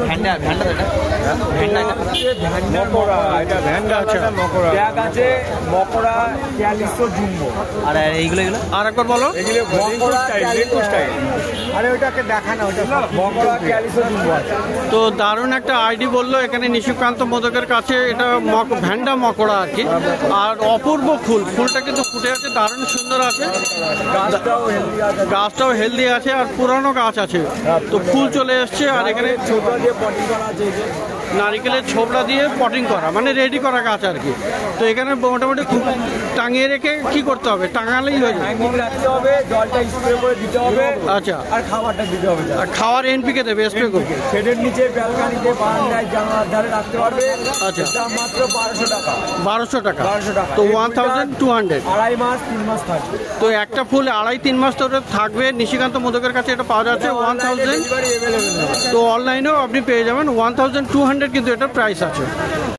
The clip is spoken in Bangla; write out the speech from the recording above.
ভ্যান্ডা ভ্যান্ডা ভ্যান্ডা ভ্যান্ডা আছে, ব্যাগ আছে মকরা ক্যালিসো জুম্বো। আর এইগুলো এগুলো আর একবার বলো। এগুলো মকরা ক্যালিসো স্টাইল। আরে ওটাকে দেখা না, ওটা মকরা ক্যালিসো জুম্বো আছে। তো দারুণ একটা আইডি বললো এখানে নিশিকান্ত মোদকের কাছে, এটা ভ্যান্ডা মকরা আর কি। আর অপূর্ব ফুলটা কিন্তু ফুটে আছে, দারুণ সুন্দর আছে, গাছটাও হেলদি আছে আর পুরানো গাছ আছে। তো ফুল চলে এসছে আর এখানে নারিকেলের ছোবড়া দিয়ে পটিং করা, মানে রেডি করা গাছ আর কি। তো এখানে মোটামুটি টাঙিয়ে রেখে কি করতে হবে? টাঙালেই হয়ে যাবে, জলটা স্প্রে করে দিতে হবে। আচ্ছা, আর খাবারটা দিতে হবে। আর খাওয়ার এনপিকে দেবে, স্প্রে করবে। শেডের নিচে ব্যালকনিতে বারান্দায় জানালার ধারে রাখতে পারবে। আচ্ছা, দাম মাত্র 1200 টাকা। 1200 টাকা, 1200 টাকা। তো 1200, আড়াই মাস 3 মাস থাকবে। তো একটা ফুল 2.5-3 মাস ধরে থাকবে। নিশিকান্ত মোদকের কাছে এটা পাওয়া যাচ্ছে 1000। তো অনলাইনেও আপনি পেয়ে যাবেন 1200 কিন্তু এটা প্রাইস আছে।